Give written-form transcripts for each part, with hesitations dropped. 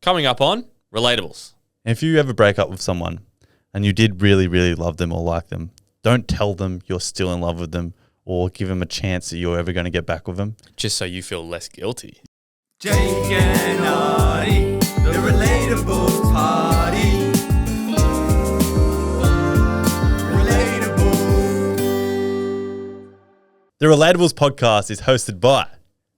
coming up on Relatables. If you ever break up with someone and you did really, really love them or like them, don't tell them you're still in love with them or give them a chance that you're ever going to get back with them. Just so you feel less guilty. Jake and Artie, the Relatables party. The Relatables podcast is hosted by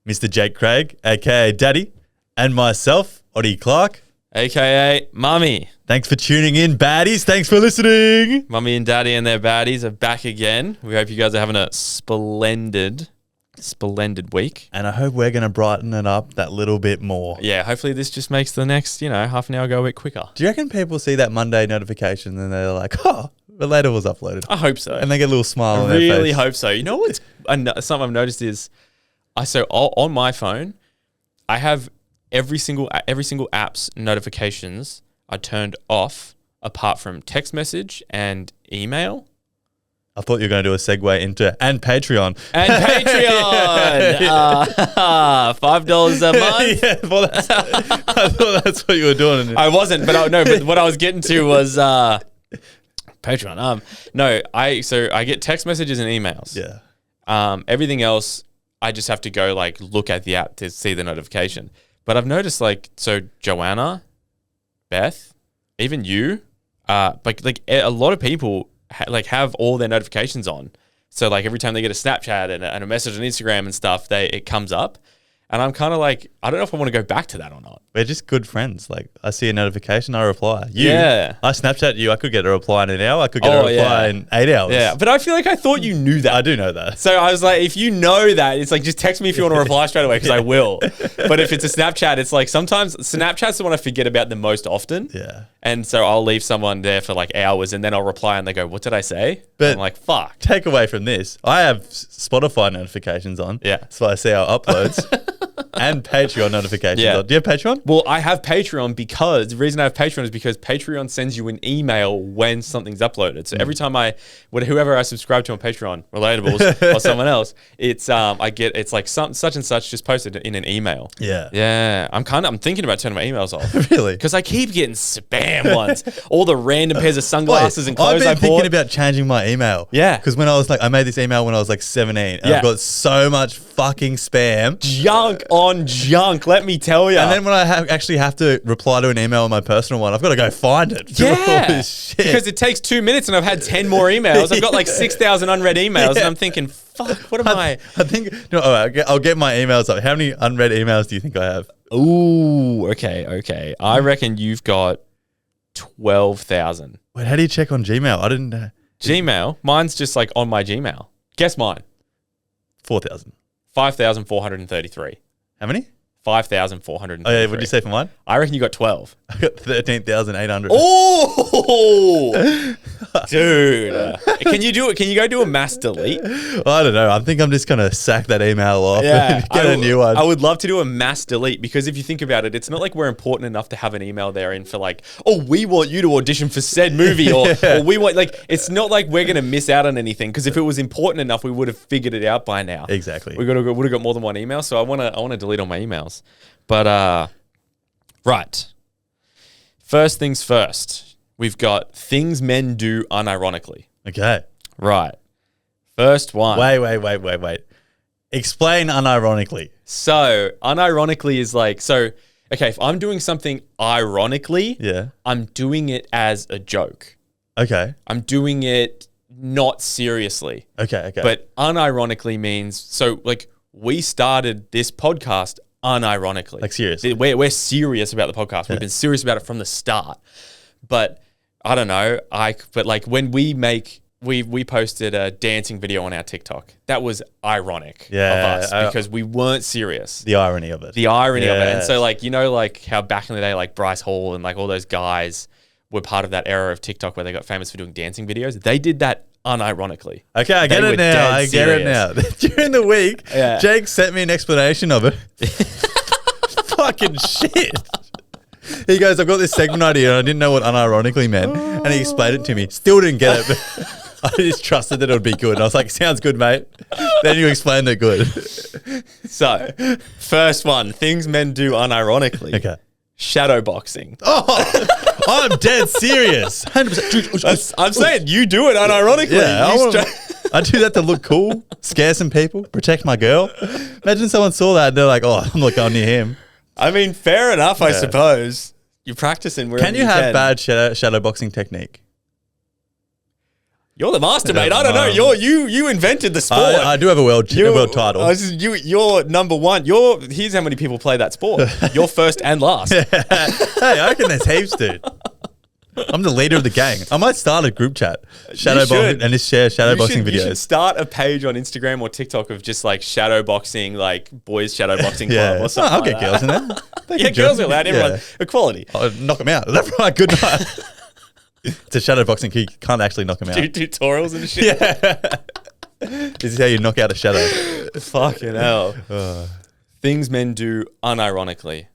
Mr. Jake Craig, aka Daddy, and myself, Oddie Clark, AKA Mummy. Thanks for tuning in, baddies. Thanks for listening. Mummy and Daddy and their baddies are back again. We hope you guys are having a splendid week. And I hope we're going to brighten it up that little bit more. Yeah, hopefully this just makes the next, half an hour go a bit quicker. Do you reckon people see that Monday notification and they're like, oh, Relatables uploaded? I hope so. And they get a little smile on their face. I really hope so. You know what's something I've noticed is, on my phone, I have every single app's notifications are turned off apart from text message and email. I thought you were going to do a segue into and Patreon. And Patreon! $5 a month? Yeah, well, I thought that's what you were doing. I wasn't, but what I was getting to was Patreon. I get text messages and emails. Yeah. Everything else, I just have to go look at the app to see the notification. But I've noticed Joanna, Beth, even you, a lot of people have all their notifications on. So every time they get a Snapchat and a message on Instagram and stuff, it comes up. And I'm kind of I don't know if I want to go back to that or not. We're just good friends. I see a notification, I reply. Yeah. I Snapchat you. I could get a reply in an hour. I could get a reply in 8 hours. Yeah. But I feel I thought you knew that. I do know that. So I was if you know that, it's just text me if you want to reply straight away because I will. But if it's a Snapchat, it's sometimes Snapchat's the one I forget about the most often. Yeah. And so I'll leave someone there for hours and then I'll reply and they go, what did I say? But I'm fuck. Take away from this, I have Spotify notifications on. Yeah. So I see our uploads. And Patreon notifications. Yeah. Do you have Patreon? Well, I have Patreon because the reason I have Patreon is because Patreon sends you an email when something's uploaded. So every time whoever I subscribe to on Patreon, Relatables or someone else, it's such and such just posted in an email. Yeah. Yeah. I'm thinking about turning my emails off. Really? Because I keep getting spam ones. All the random pairs of sunglasses and clothes I've been I bought. thinking about changing my email. Yeah. Because when I was I made this email when I was 17. And Yeah. I've got so much fucking spam. Junk on junk, let me tell you. And then when I actually have to reply to an email on my personal one, I've got to go find it. Yeah. All this shit. Because it takes 2 minutes and I've had 10 more emails. I've got 6,000 unread emails and I'm thinking, fuck, what am I? I think, I'll get my emails up. How many unread emails do you think I have? Ooh, okay. I reckon you've got 12,000. Wait, how do you check on Gmail? I didn't know. Gmail? Mine's just on my Gmail. Guess mine. 4,000. 5,433. How many? 5,433. Oh, yeah. What did you say for mine? I reckon you got 12. I got 13,800. Oh, dude. Can you do it? Can you go do a mass delete? I don't know. I think I'm just going to sack that email off and get a new one. I would love to do a mass delete because if you think about it, it's not like we're important enough to have an email there in for we want you to audition for said movie or we want, it's not like we're going to miss out on anything because if it was important enough, we would have figured it out by now. Exactly. We would have got more than one email. So I want to delete all my emails. But, right. First things first, we've got things men do unironically. Okay. Right. First one. Wait. Explain unironically. So, unironically is if I'm doing something ironically, Yeah. I'm doing it as a joke. Okay. I'm doing it not seriously. Okay. But unironically means, we started this podcast unironically. Seriously. We're serious about the podcast. We've been serious about it from the start. But I don't know. When we posted a dancing video on our TikTok. That was ironic of us because we weren't serious. The irony of it. The irony of it. And so how back in the day, Bryce Hall and all those guys were part of that era of TikTok where they got famous for doing dancing videos. They did that unironically. Okay, I get it now. During the week, Jake sent me an explanation of it. Fucking shit. He goes, I've got this segment idea and I didn't know what unironically meant. And he explained it to me. Still didn't get it, but I just trusted that it would be good. And I was like, sounds good, mate. Then you explained it good. So, first one, things men do unironically. Okay. shadow boxing. Oh, I'm dead serious. 100%. I'm saying you do it unironically. Yeah, I do that to look cool, scare some people, protect my girl. Imagine someone saw that and they're like, oh, I'm not going near him. I mean, fair enough, I suppose. You're practicing wherever Can you have bad shadow boxing technique? You're the master, mate. I don't know. You invented the sport. I do have a world title. You're number one. Here's how many people play that sport. You're first and last. Hey, I reckon there's heaps, dude. I'm the leader of the gang. I might start a group chat, shadowboxing, and just share shadowboxing videos. You should start a page on Instagram or TikTok of just like shadowboxing, like boys shadowboxing club or something. I'll get girls in there. Yeah, girls are allowed. Everyone equality. I'll knock them out. That's right. Good night. It's a shadowboxing key. You can't actually knock them out. Do tutorials and shit. Yeah. This is how you knock out a shadow. Fucking hell. Things men do unironically.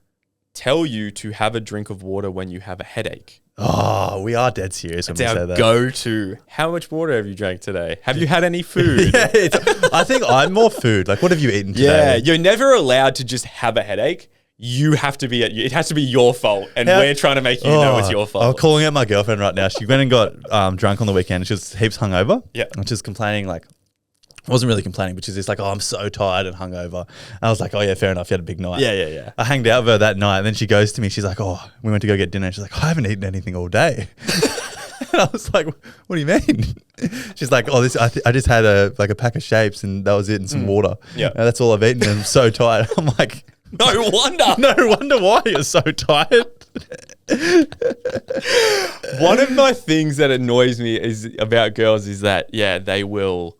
Tell you to have a drink of water when you have a headache. Oh, we are dead serious when we say that. Go-to. How much water have you drank today? Have you had any food? I think I'm more food. Like, what have you eaten today? Yeah, you're never allowed to just have a headache. You have to be it has to be your fault, and we're trying to make you know it's your fault. I'm calling out my girlfriend right now. She went and got drunk on the weekend. She was heaps hungover. Yeah, and she was complaining like. I wasn't really complaining, but she's just like, oh, I'm so tired and hungover. And I was like, oh, yeah, fair enough. You had a big night. Yeah. I hanged out with her that night. And then she goes to me. She's like, oh, we went to go get dinner. She's like, I haven't eaten anything all day. And I was like, what do you mean? She's like, oh, I just had a pack of shapes and that was it and some water. Yeah. And that's all I've eaten. And I'm so tired. I'm like, no wonder. No wonder why you're so tired. One of my things that annoys me is about girls is that, they will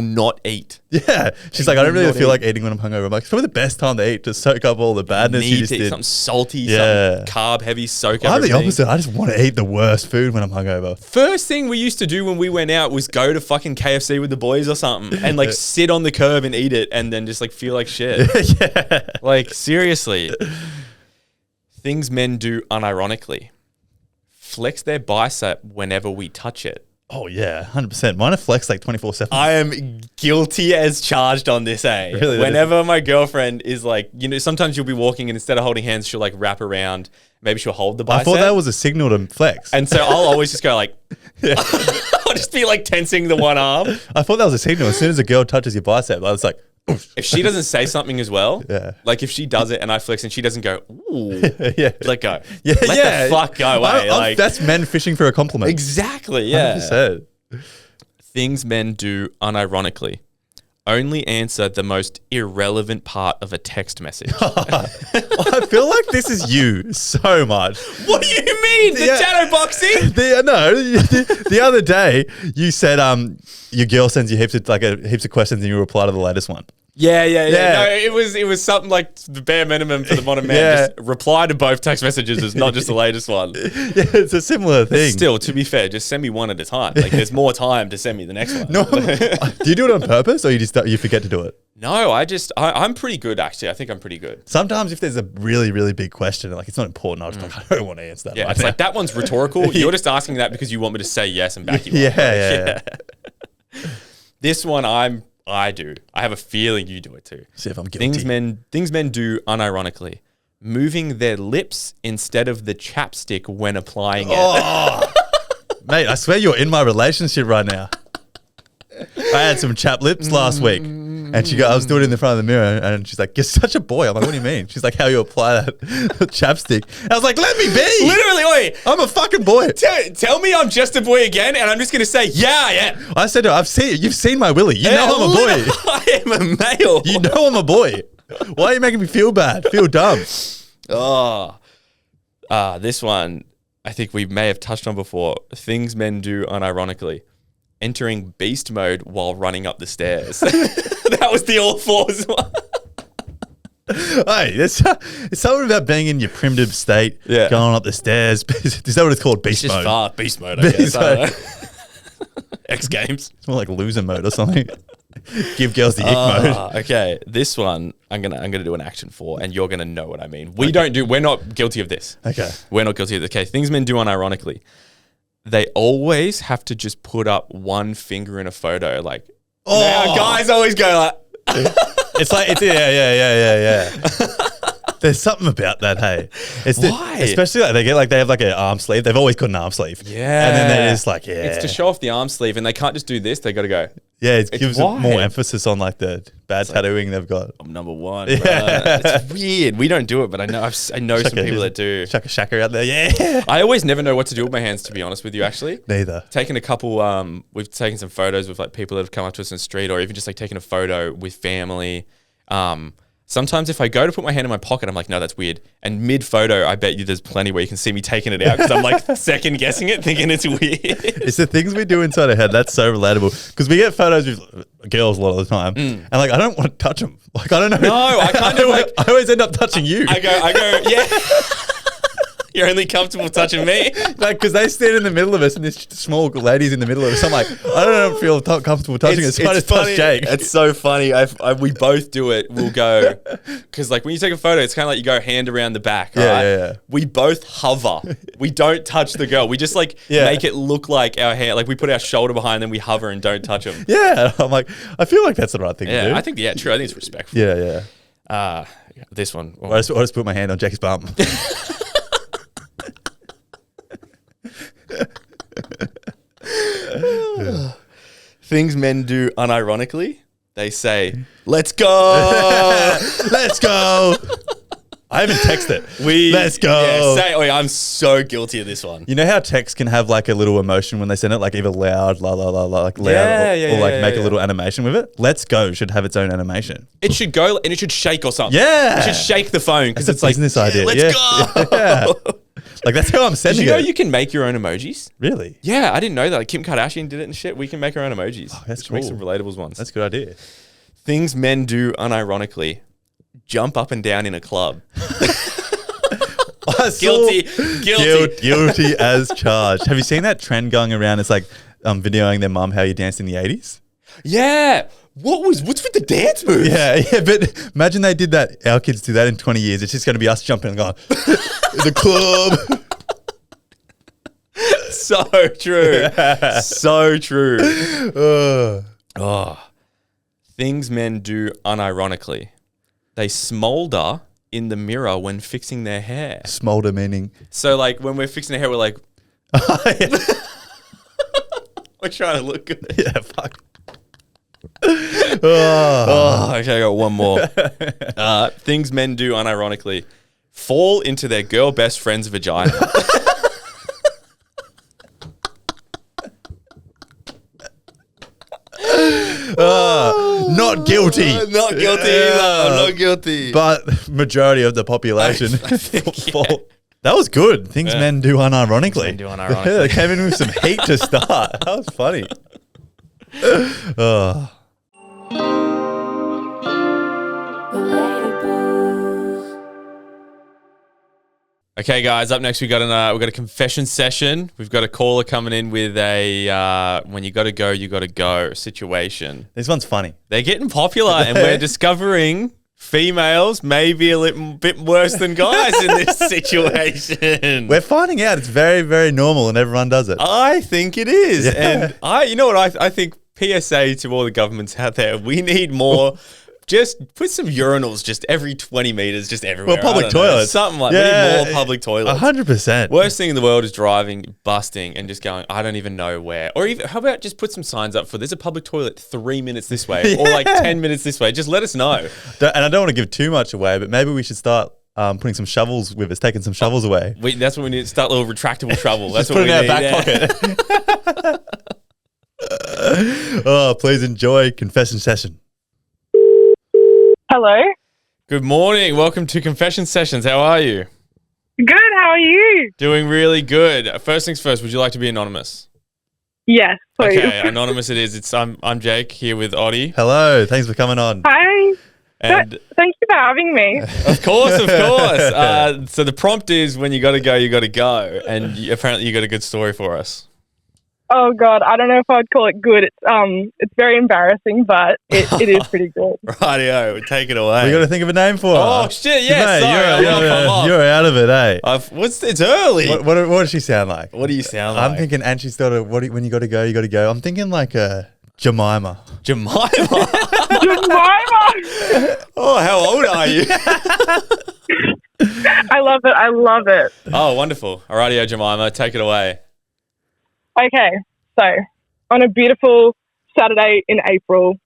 not eat. Yeah. She's like, I don't really feel like eating when I'm hungover. I'm like, it's probably the best time to eat to soak up all the badness you just did. Something salty, something carb heavy, soak I'm everything. the opposite. I just want to eat the worst food when I'm hungover. First thing we used to do when we went out was go to fucking KFC with the boys or something and like sit on the curb and eat it and then just like feel like shit. Yeah. Like seriously. Things men do unironically. Flex their bicep whenever we touch it. Oh, yeah, 100%. Mine are flexed like 24/7. I am guilty as charged on this, eh? Really? Whenever my girlfriend is like, sometimes you'll be walking and instead of holding hands, she'll like wrap around. Maybe she'll hold the bicep. I thought that was a signal to flex. And so I'll always just go like, I'll just be like tensing the one arm. I thought that was a signal. As soon as a girl touches your bicep, I was like, oof. If she doesn't say something as well, like if she does it and I flex and she doesn't go, ooh, let go. Yeah, let the fuck go away. That's men fishing for a compliment. Exactly, yeah. 100%. Things men do unironically. Only answer the most irrelevant part of a text message. I feel like this is you so much. What do you mean? The shadow boxing? The other day you said your girl sends you heaps of questions and you reply to the latest one. Yeah. No, it was something like the bare minimum for the modern man. Just reply to both text messages is not just the latest one. Yeah, it's a similar thing. Still, to be fair, just send me one at a time. Like there's more time to send me the next one. No, do you do it on purpose or you forget to do it? No, I'm pretty good actually. I think I'm pretty good. Sometimes if there's a really, really big question, like it's not important, I'll just like, I don't want to answer that. Yeah, it's like that one's rhetorical. You're just asking that because you want me to say yes and back you up. Yeah. This one I do. I have a feeling you do it too. See if I'm guilty. Things men do unironically. Moving their lips instead of the chapstick when applying it. Oh, mate, I swear you're in my relationship right now. I had some chap lips last week. And I was doing it in the front of the mirror and she's like, you're such a boy. I'm like, what do you mean? She's like, how you apply that chapstick. I was like, let me be. Literally, wait. I'm a fucking boy. Tell me I'm just a boy again and I'm just going to say, yeah, I am. I said to her, you've seen my willy. You know I'm a boy. I am a male. You know I'm a boy. Why are you making me feel bad? Feel dumb. This one, I think we may have touched on before. Things men do unironically. Entering beast mode while running up the stairs. That was the all fours one. Hey, it's something about being in your primitive state, going up the stairs. Is that what it's called? Beast mode. Just beast mode, I guess. I don't know. X Games. It's more like loser mode or something. Give girls the ick mode. Okay, this one I'm gonna do an action for, and you're gonna know what I mean. We're not guilty of this. Okay, we're not guilty of this. Okay, things men do unironically. They always have to just put up one finger in a photo. Like, guys always go like, it's like, yeah. There's something about that, hey. Why? Especially like they have like an arm sleeve. They've always got an arm sleeve. Yeah. And then they're just like, yeah. It's to show off the arm sleeve, and they can't just do this. They got to go. Yeah, it gives why? more emphasis on like the bad tattooing they've got. I'm number one. Yeah. It's weird. We don't do it, but I know some people that do. Chuck a shacker out there. Yeah. I always never know what to do with my hands, to be honest with you, actually. Neither. Taken a couple, we've taken some photos with like people that have come up to us in the street, or even just like taking a photo with family. Sometimes if I go to put my hand in my pocket, I'm like, no, that's weird. And mid-photo, I bet you there's plenty where you can see me taking it out because I'm like second guessing it, thinking it's weird. It's the things we do inside our head. That's so relatable. Because we get photos with girls a lot of the time. And like, I don't want to touch them. Like, I don't know. No, I kind of like... I always end up touching you. I go, yeah. You're only comfortable touching me. Like, because they stand in the middle of us and this small lady's in the middle of us. I'm like, I don't feel comfortable touching us. So I just touch Jake. It's so funny. We both do it. We'll go, because like when you take a photo, it's kind of like you go hand around the back, right? Yeah. We both hover. We don't touch the girl. We just like make it look like our hand. Like we put our shoulder behind them, we hover and don't touch them. Yeah. I'm like, I feel like that's the right thing to do. I think, true. I think it's respectful. Yeah. This one. I just put my hand on Jake's bum. Things men do unironically. They say, "Let's go, let's go." I haven't texted. Let's go. I'm so guilty of this one. You know how text can have like a little emotion when they send it, like either loud, la la la, like loud, or like make a little animation with it. Let's go should have its own animation. It should go and it should shake or something. Yeah, it should shake the phone because it's a like business idea. Let's go. Yeah. Like that's how I'm sending it. Did you know you can make your own emojis? Really? Yeah, I didn't know that. Like Kim Kardashian did it and shit. We can make our own emojis. Oh, that's cool. Make some relatables ones. That's a good idea. Things men do unironically: jump up and down in a club. Guilty as charged. Have you seen that trend going around? It's like videoing their mum how you danced in the 80s. Yeah. What's with the dance moves? Yeah, but imagine they did that. Our kids do that in 20 years. It's just going to be us jumping and going, the club. So true. So true. Things men do unironically. They smolder in the mirror when fixing their hair. Smolder meaning? So like when we're fixing our hair, we're like, we're trying to look good. Yeah, fuck. Okay, I got one more. Things men do unironically: fall into their girl best friend's vagina. Not guilty. Not guilty either. I'm not guilty. But majority of the population. I think, yeah. That was good. Things men do unironically. Men do unironically. They came in with some heat to start. That was funny. Okay, guys. Up next, we've got a confession session. We've got a caller coming in with a when you got to go situation. This one's funny. They're getting popular, and we're discovering females may be a little bit worse than guys in this situation. We're finding out it's very, very normal, and everyone does it. I think it is, Yeah. and you know what I think. PSA to all the governments out there: we need more. Just put some urinals just every 20 meters, just everywhere. Well, public toilets. Something like that. We need more public toilets. 100%. Worst thing in the world is driving, busting, and just going, I don't even know where. Or even, how about just put some signs up for there's a public toilet 3 minutes this way or like 10 minutes this way. Just let us know. And I don't want to give too much away, but maybe we should start putting some shovels with us, taking some shovels away. That's what we need. Start a little retractable shovel. That's Just what put it we in need. our back pocket. Please enjoy confession session. Hello. Good morning. Welcome to Confession Sessions. How are you? Good. How are you? Doing really good. First things first, would you like to be anonymous? Yes, please. Okay, anonymous it is. I'm Jake here with Oddie. Hello. Thanks for coming on. Hi. And Thank you for having me. Of course. So the prompt is when you got to go. And apparently you got a good story for us. Oh God, I don't know if I'd call it good. It's very embarrassing, but it is pretty good. Rightio, take it away. We got to think of a name for her. Oh shit! Yeah, Mate, sorry, you're out of it, eh? It's early. What does she sound like? What do you sound like? I'm thinking, and she's sort of when you got to go. I'm thinking like Jemima. Jemima. Jemima. Oh, how old are you? I love it. I love it. Oh, wonderful. Alrighty, Jemima, take it away. Okay, so on a beautiful Saturday in April,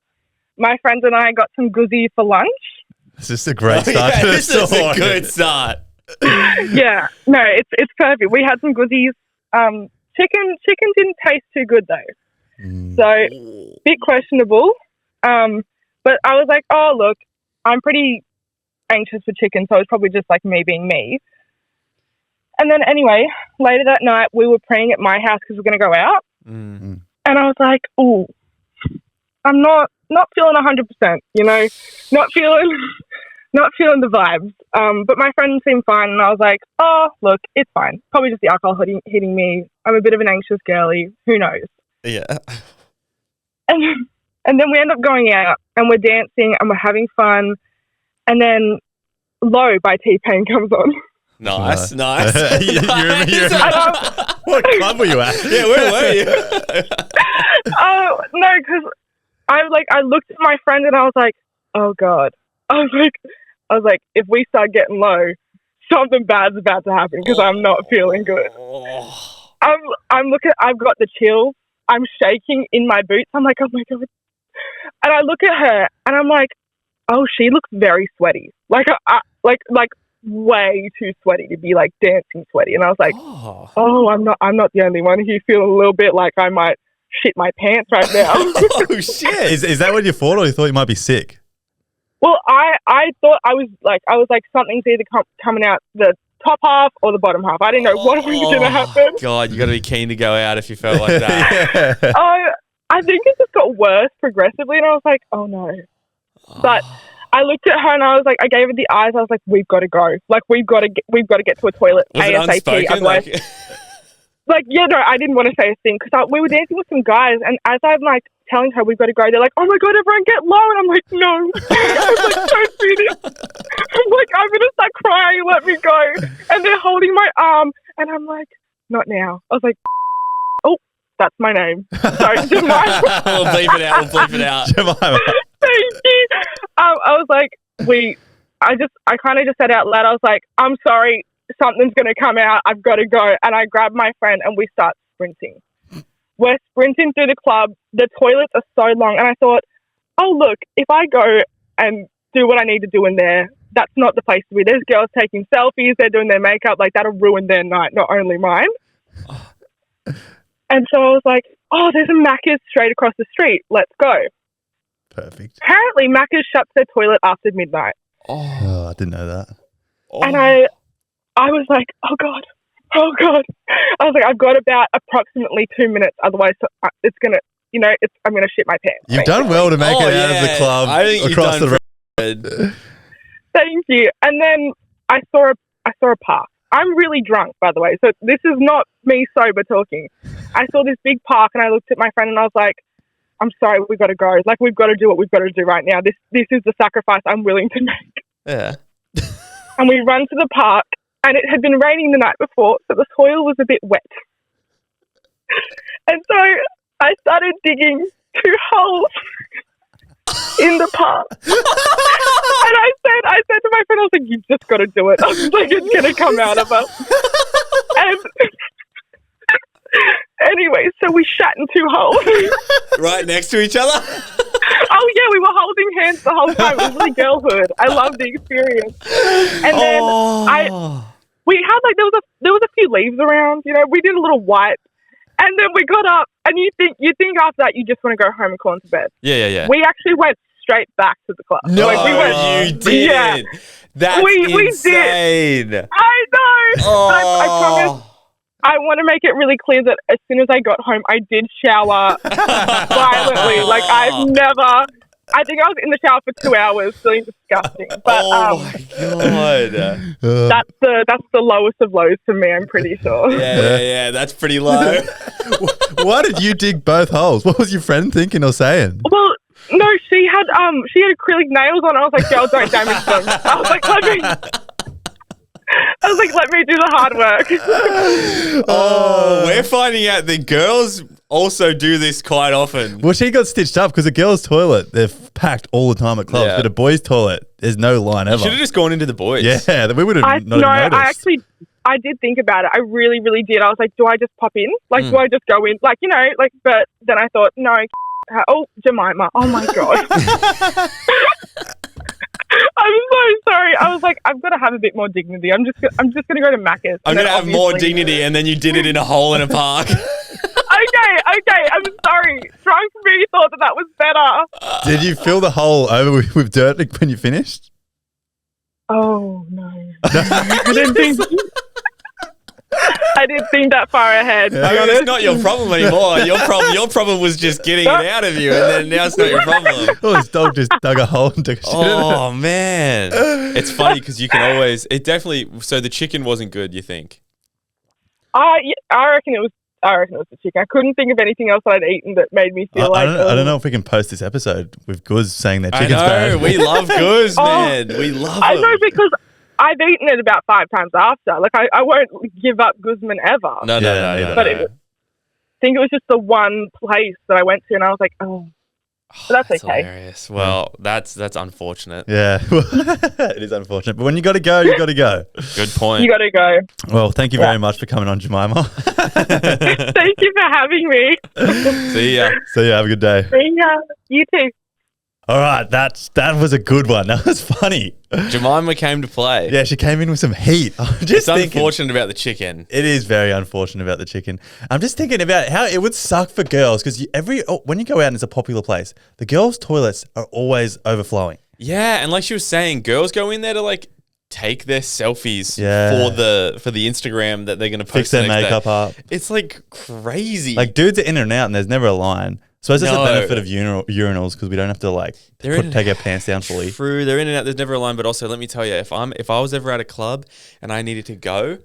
my friends and I got some guzzi for lunch. This is a great start to the this is story. a good start. Yeah, no, it's perfect. We had some guzzies. Chicken didn't taste too good though, so bit questionable. But I was like, oh look, I'm pretty anxious for chicken, so it's probably just like me being me. And then anyway, later that night we were praying at my house because we're going to go out, and I was like, oh, I'm not feeling 100%, you know, not feeling the vibes. But my friend seemed fine, and I was like, oh, look, it's fine. Probably just the alcohol hitting me. I'm a bit of an anxious girly. Who knows? Yeah. And then we end up going out, and we're dancing, and we're having fun. And then Low by T-Pain comes on. Nice. You remember what club were you at? Yeah, where were you? Oh, no, because I looked at my friend and I was like, oh, God. I was like, if we start getting low, something bad's about to happen because I'm not feeling good. I've got the chills. I'm shaking in my boots. I'm like, oh, my God. And I look at her and I'm like, oh, she looks very sweaty. Like way too sweaty to be like dancing sweaty. And I was like, oh, I'm not the only one who's feeling a little bit like I might shit my pants right now. Oh shit! Is that what you thought, or you thought you might be sick? Well, I thought I was like something's either coming out the top half or the bottom half. I didn't know what was going to happen. God, you got to be keen to go out if you felt like that. Yeah. I think it just got worse progressively, and I was like, oh no. But I looked at her and I was like, I gave her the eyes. I was like, we've got to go. Like, we've got to get to a toilet Was ASAP. it unspoken? Otherwise, yeah, no, I didn't want to say a thing because we were dancing with some guys, and as I'm like telling her we've got to go, they're like, oh my God, everyone get low, and I'm like, no. I was like, don't do this. I'm like, I'm gonna start crying. Let me go. And they're holding my arm, and I'm like, not now. I was like, oh, that's my name. Sorry, Jemima. We'll bleep it out. We'll bleep it out. Jemima. Thank you. I was like, I kind of just said out loud, I was like, I'm sorry, something's going to come out. I've got to go. And I grabbed my friend and we start sprinting. We're sprinting through the club. The toilets are so long. And I thought, oh, look, if I go and do what I need to do in there, that's not the place to be. There's girls taking selfies. They're doing their makeup. Like, that'll ruin their night, not only mine. And so I was like, oh, there's a Macca's straight across the street. Let's go. Perfect. Apparently, Macca's shuts their toilet after midnight. Oh, I didn't know that. And I was like, oh God. I was like, I've got about approximately 2 minutes. Otherwise, it's going to, I'm going to shit my pants. You've done well to make it out of the club across the road. Thank you. And then I saw a park. I'm really drunk, by the way. So this is not me sober talking. I saw this big park and I looked at my friend and I was like, I'm sorry, we've got to go. Like, we've got to do what we've got to do right now. This is the sacrifice I'm willing to make. Yeah. And we run to the park, and it had been raining the night before, so the soil was a bit wet. And so I started digging 2 holes in the park. And I said to my friend, I was like, you just got to do it. I was like, it's going to come out of us. And anyway, so we shat in 2 holes. Right next to each other? Oh, yeah, we were holding hands the whole time. It was really girlhood. I loved the experience. And then we had there was a few leaves around, we did a little wipe. And then we got up, and you think after that you just want to go home and call into bed. Yeah. We actually went straight back to the club. No, you didn't. Yeah. That's insane. Did. I know. Oh. But I promise. I want to make it really clear that as soon as I got home, I did shower violently. Like, I think I was in the shower for 2 hours, feeling disgusting. But my God. that's the lowest of lows for me, I'm pretty sure. Yeah, that's pretty low. Why did you dig both holes? What was your friend thinking or saying? Well, no, she had acrylic nails on. I was like, girl, don't damage them. I was like, let me do the hard work. We're finding out the girls also do this quite often. Well, she got stitched up because a girl's toilet, they're packed all the time at clubs. Yeah. But a boy's toilet, there's no line ever. Should have just gone into the boys. Yeah, we would have not even noticed. I did think about it. I really, really did. I was like, do I just pop in? Like, do I just go in? Like, you know, like, but then I thought, no. Oh, Jemima. Oh, my God. I'm so sorry. I was like, I've got to have a bit more dignity. I'm just going to go to Macca's. I'm going to have more dignity, and then you did it in a hole in a park. Okay. I'm sorry. Drunk me thought that was better. Did you fill the hole over with dirt when you finished? Oh, no. I didn't think that far ahead. I mean, it's not your problem anymore. Your problem was just getting it out of you, and then now it's not your problem. Oh, this dog just dug a hole and took a shit. Oh, man. It's funny because you can always... So the chicken wasn't good, you think? Yeah, I reckon it was the chicken. I couldn't think of anything else that I'd eaten that made me feel I don't know if we can post this episode with Guz saying their chicken's I know, bad. we love Guz, man. We love I him. know because I've eaten it about 5 times after. Like, I won't give up Guzman ever. No. But I think it was just the one place that I went to, and I was like, oh. But that's okay. Hilarious. Well, that's unfortunate. Yeah, it is unfortunate. But when you got to go, you got to go. Good point. You got to go. Well, thank you very much for coming on, Jemima. Thank you for having me. See ya. See ya. Have a good day. See ya. You too. All right, that was a good one. That was funny. Jemima came to play. Yeah, she came in with some heat. It's unfortunate about the chicken. It is very unfortunate about the chicken. I'm just thinking about how it would suck for girls because when you go out and it's a popular place, the girls' toilets are always overflowing. Yeah, and like she was saying, girls go in there to like take their selfies for the Instagram that they're going to post. Fix their the next makeup day. up. It's like crazy. Like dudes are in and out and there's never a line. So it's just a benefit of urinals because we don't have to take our pants down fully. True, they're in and out. There's never a line. But also, let me tell you, if I was ever at a club and I needed to go,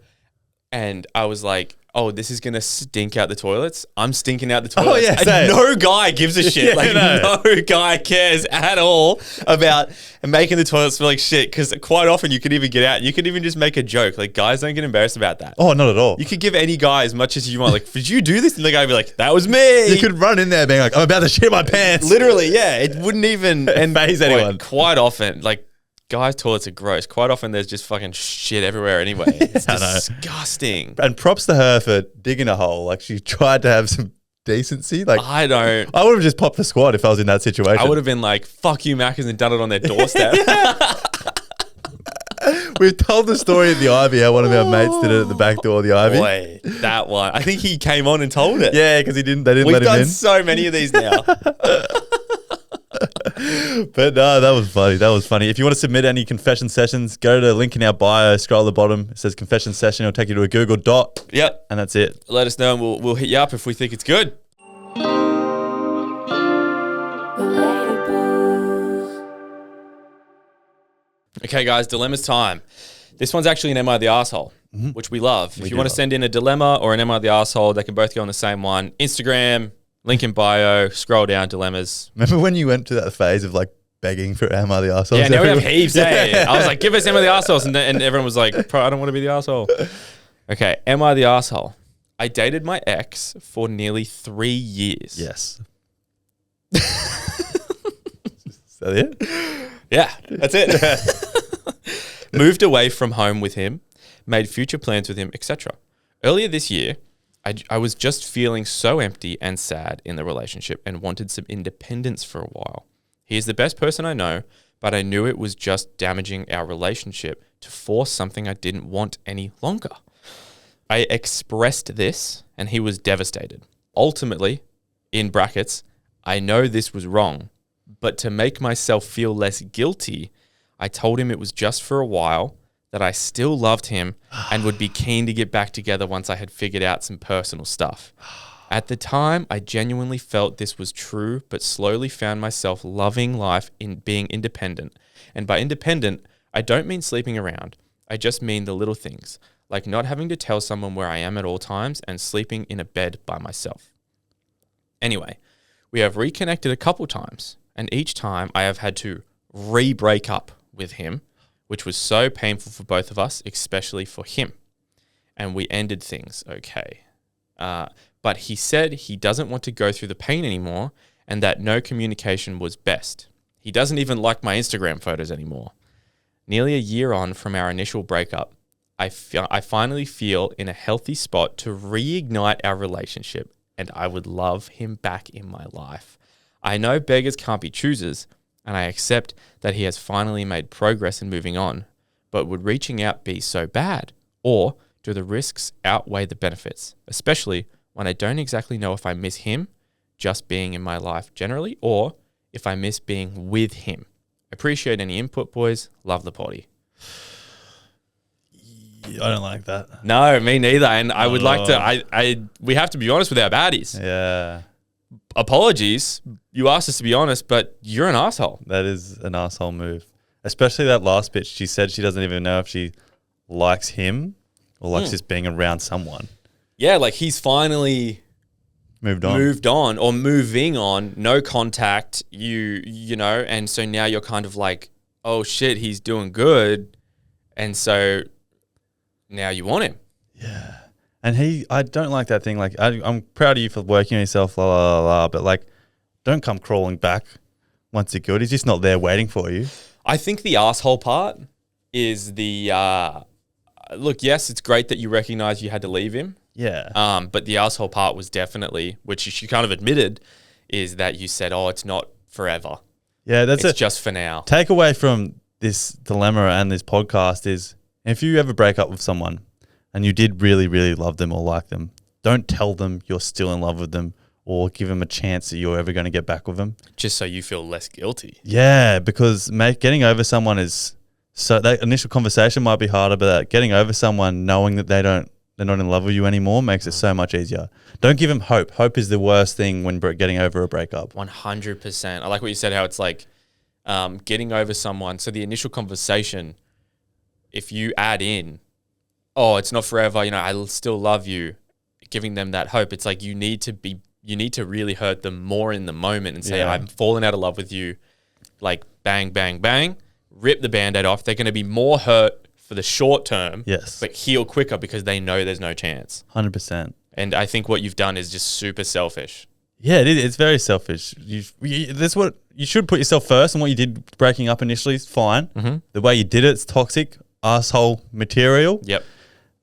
and I was like, "Oh, this is gonna stink out the toilets," I'm stinking out the toilets. Oh yeah, and no guy gives a shit. No guy cares at all about making the toilets smell like shit. Because quite often you could even get out. You could even just make a joke. Like guys don't get embarrassed about that. Oh, not at all. You could give any guy as much as you want. Like, did you do this? And the guy would be like, "That was me." You could run in there being like, "I'm about to shit my pants." Literally, yeah. It wouldn't even faze anyone. Quite often, like guys' toilets are gross. Quite often, there's just fucking shit everywhere anyway. It's disgusting. And props to her for digging a hole. Like she tried to have some decency. Like I would have just popped the squad if I was in that situation. I would have been like, "Fuck you, Macca's," and done it on their doorstep. We've told the story at the Ivy how one of our mates did it at the back door of the Ivy. Boy, that one. I think he came on and told it. Yeah, because they didn't let him in. We've done so many of these now. But no, that was funny. That was funny. If you want to submit any confession sessions, go to the link in our bio, scroll to the bottom. It says confession session. It'll take you to a Google Doc. Yep. And that's it. Let us know and we'll hit you up if we think it's good. Okay, guys, dilemmas time. This one's actually an Am I the Arsehole, which we love. If you want to send in a dilemma or an Am I the Arsehole, they can both go on the same one. Instagram, link in bio, scroll down, dilemmas. Remember when you went to that phase of like begging for Am I the Arsehole? Yeah, now we have heaps, eh? I was like, give us Am I the Arsehole. And everyone was like, I don't want to be the arsehole. Okay, Am I the Arsehole? I dated my ex for nearly 3 years. Yes. Is that it? Yeah, that's it. Moved away from home with him, made future plans with him, etc. Earlier this year, I was just feeling so empty and sad in the relationship and wanted some independence for a while. He is the best person I know, but I knew it was just damaging our relationship to force something I didn't want any longer. I expressed this and he was devastated. Ultimately, in brackets, I know this was wrong, but to make myself feel less guilty, I told him it was just for a while, that I still loved him and would be keen to get back together once I had figured out some personal stuff. At the time, I genuinely felt this was true, but slowly found myself loving life in being independent. And by independent, I don't mean sleeping around. I just mean the little things, like not having to tell someone where I am at all times and sleeping in a bed by myself. Anyway, we have reconnected a couple times, and each time I have had to re-break up with him, which was so painful for both of us, especially for him. And we ended things okay. but he said he doesn't want to go through the pain anymore and that no communication was best. He doesn't even like my Instagram photos anymore. Nearly a year on from our initial breakup, I finally feel in a healthy spot to reignite our relationship, and I would love him back in my life. I know beggars can't be choosers, and I accept that he has finally made progress in moving on, but would reaching out be so bad? Or do the risks outweigh the benefits, especially when I don't exactly know if I miss him just being in my life generally, or if I miss being with him? Appreciate any input, boys. Love the potty. I don't like that. No, me neither. And I would like to, we have to be honest with our baddies. Yeah. Apologies. You asked us to be honest, but you're an asshole. That is an asshole move. Especially that last bit. She said she doesn't even know if she likes him or likes just being around someone. Yeah, like he's finally moved on or moving on, no contact, you know, and so now you're kind of like, oh shit, he's doing good. And so now you want him. Yeah. And I don't like that thing. Like, I'm proud of you for working on yourself, la, la, la, la, but like, don't come crawling back once you're good. He's just not there waiting for you. I think the asshole part is the, look, yes, it's great that you recognize you had to leave him. Yeah. But the asshole part was definitely, which she kind of admitted, is that you said, oh, it's not forever. Yeah, it's just for now. Takeaway from this dilemma and this podcast is, if you ever break up with someone and you did really, really love them or like them, don't tell them you're still in love with them or give them a chance that you're ever going to get back with them. Just so you feel less guilty. Yeah, because getting over someone is, so that initial conversation might be harder, but getting over someone knowing that they're not in love with you anymore makes it so much easier. Don't give them hope. Hope is the worst thing when getting over a breakup. 100%. I like what you said, how it's like getting over someone. So the initial conversation, if you add in, oh, it's not forever, you know, I still love you, giving them that hope. It's like you need to really hurt them more in the moment and say, I'm falling out of love with you. Like bang, bang, bang, rip the Band-Aid off. They're going to be more hurt for the short term, yes, but heal quicker because they know there's no chance. 100%. And I think what you've done is just super selfish. Yeah, it is. It's very selfish. That's what you should put yourself first. And what you did breaking up initially is fine. Mm-hmm. The way you did it's toxic, asshole material. Yep.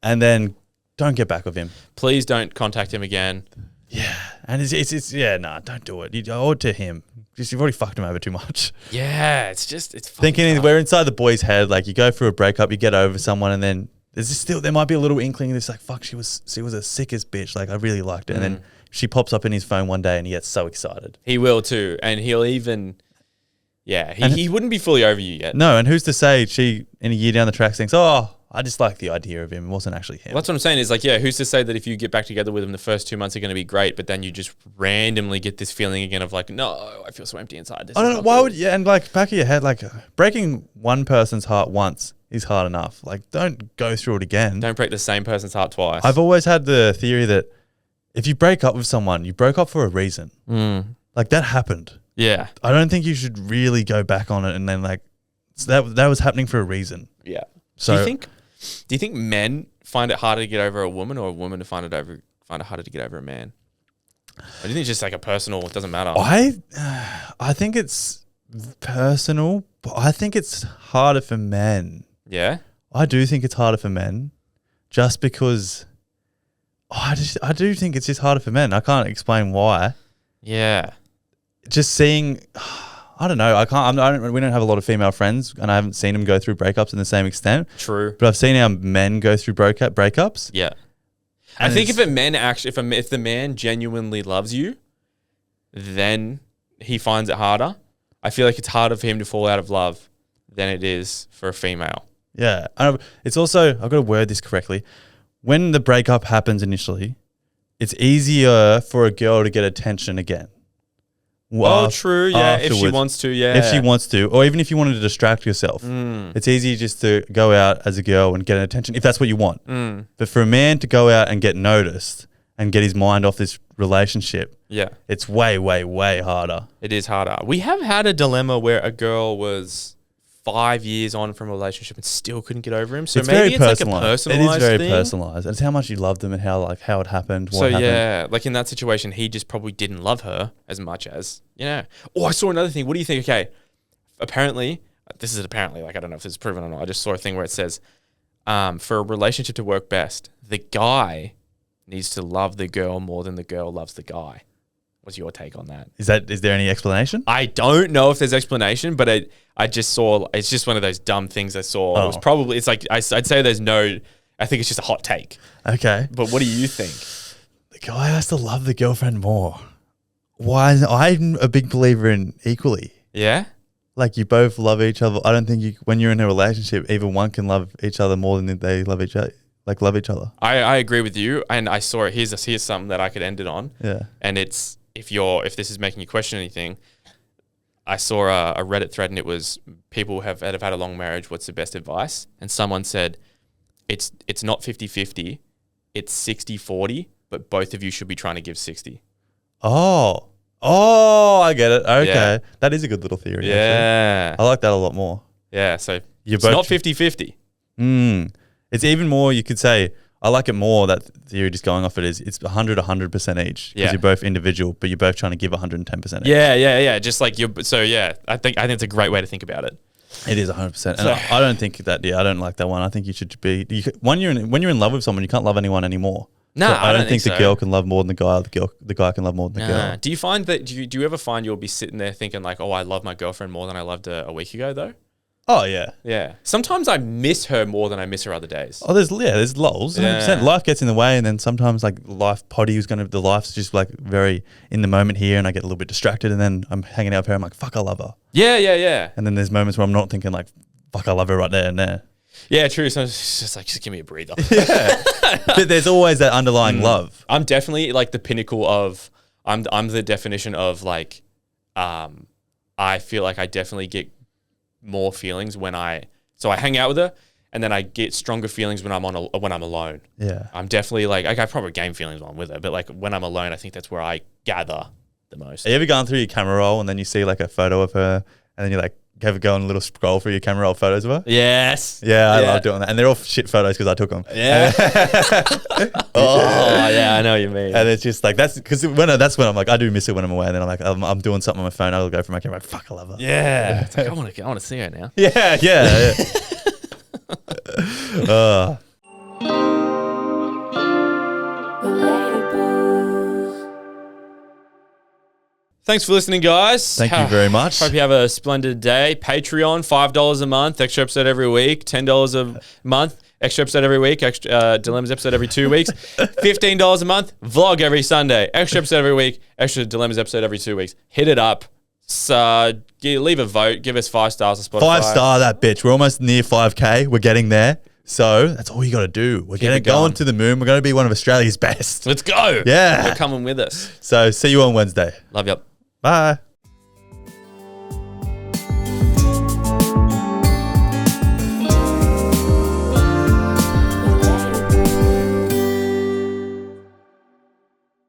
And then don't get back with him. Please don't contact him again. Yeah, and it's don't do it. You owe it to him. Just you've already fucked him over too much. Yeah, it's thinking we're inside the boy's head. Like you go through a breakup, you get over someone, and then there might be a little inkling. It's like fuck, she was a sickest bitch. Like I really liked it, and then she pops up in his phone one day, and he gets so excited. He will too, and he'll even, he wouldn't be fully over you yet. No, and who's to say she in a year down the track thinks, oh, I just like the idea of him. It wasn't actually him. Well, that's what I'm saying is like, who's to say that if you get back together with him, the first 2 months are going to be great, but then you just randomly get this feeling again of like, no, I feel so empty inside. I don't know. Why would you, and like back of your head, like breaking one person's heart once is hard enough. Like don't go through it again. Don't break the same person's heart twice. I've always had the theory that if you break up with someone, you broke up for a reason. Like that happened. Yeah. I don't think you should really go back on it and then like, that was happening for a reason. Yeah. So do you think men find it harder to get over a woman, or a woman to find it harder to get over a man? Or do you think it's just like a personal? It doesn't matter. I think it's personal, but I think it's harder for men. Yeah, I do think it's harder for men, just because. I do think it's just harder for men. I can't explain why. Yeah, just seeing. I don't know. We don't have a lot of female friends, and I haven't seen them go through breakups in the same extent. True. But I've seen our men go through breakups. Yeah. I think if the man genuinely loves you, then he finds it harder. I feel like it's harder for him to fall out of love than it is for a female. Yeah. It's also, I've got to word this correctly. When the breakup happens initially, it's easier for a girl to get attention again. Well, true, yeah, if she wants to, yeah. If she wants to, or even if you wanted to distract yourself. It's easy just to go out as a girl and get an attention, if that's what you want. But for a man to go out and get noticed and get his mind off this relationship, it's way, way, way harder. It is harder. We have had a dilemma where a girl was 5 years on from a relationship and still couldn't get over him. So It's maybe very it's like a personalized. personalized It is very thing. personalized. It's how much you love them and how it happened. What happened. Yeah, like in that situation, he just probably didn't love her as much as, Oh, I saw another thing. What do you think? Okay, apparently, like, I don't know if this is proven or not. I just saw a thing where it says, for a relationship to work best, the guy needs to love the girl more than the girl loves the guy. What's your take on that? Is there any explanation? I don't know if there's explanation, but I just saw, it's just one of those dumb things I saw. Oh. It was probably, it's like, I'd say there's no, I think it's just a hot take. Okay. But what do you think? The guy has to love the girlfriend more. Why? I'm a big believer in equally. Yeah? Like, you both love each other. I don't think when you're in a relationship, even one can love each other more than they love each other. Like, love each other. I agree with you. And I saw it. Here's something that I could end it on. Yeah. And it's, if this is making you question anything, I saw a Reddit thread and it was people that have had a long marriage. What's the best advice? And someone said, it's not 50-50, it's 60-40, but both of you should be trying to give 60. Oh, I get it. Okay. Yeah. That is a good little theory. Yeah. Actually. I like that a lot more. Yeah. So it's both not 50-50. It's even more, you could say, I like it more, that theory, just going off it, is it's 100% each. Because Yeah. you're both individual, but you're both trying to give 110% each. Yeah. Just like I think it's a great way to think about it. It is 100%. And I don't think that, I don't like that one. I think you should be, when you're in love with someone, you can't love anyone anymore. No, So I don't think the so. girl can love more than the guy, or the guy can love more than the girl. Do you find that, do you ever find you'll be sitting there thinking like, oh, I love my girlfriend more than I loved her a week ago though? Oh, yeah. Yeah. Sometimes I miss her more than I miss her other days. Oh, there's lulls. 100%. Yeah. Life gets in the way, and then sometimes like the life's just like very in the moment here, and I get a little bit distracted, and then I'm hanging out with her, I'm like, fuck, I love her. Yeah. And then there's moments where I'm not thinking like, fuck, I love her right there and there. Yeah, true. So it's just like, just give me a breather. But there's always that underlying love. I'm definitely like the pinnacle of, I'm the definition of like, I feel like I definitely get more feelings when I hang out with her, and then I get stronger feelings when I'm alone. Yeah. I'm definitely like I probably gain feelings when I'm with her, but like when I'm alone, I think that's where I gather the most. Have you ever gone through your camera roll and then you see like a photo of her, and then you like have a go on a little scroll through your camera roll photos of her? Yes. Yeah, I love doing that. And they're all shit photos because I took them. Yeah. Oh, yeah, I know what you mean. And it's just like, that's when I'm like, I do miss it when I'm away. And then I'm like, I'm doing something on my phone. I'll go for my camera. Like, fuck, I love her. Yeah. It's like, I want to see her now. Yeah. Thanks for listening, guys. Thank you very much. Hope you have a splendid day. Patreon, $5 a month, extra episode every week. $10 a month, extra episode every week. Extra Dilemmas episode every 2 weeks. $15 a month, vlog every Sunday. Extra episode every week. Extra Dilemmas episode every 2 weeks. Hit it up. So, leave a vote. Give us 5 stars on Spotify. 5-star that bitch. We're almost near 5K. We're getting there. So that's all you got to do. We're going to go to the moon. We're going to be one of Australia's best. Let's go. Yeah. You're coming with us. So see you on Wednesday. Love you. Bye.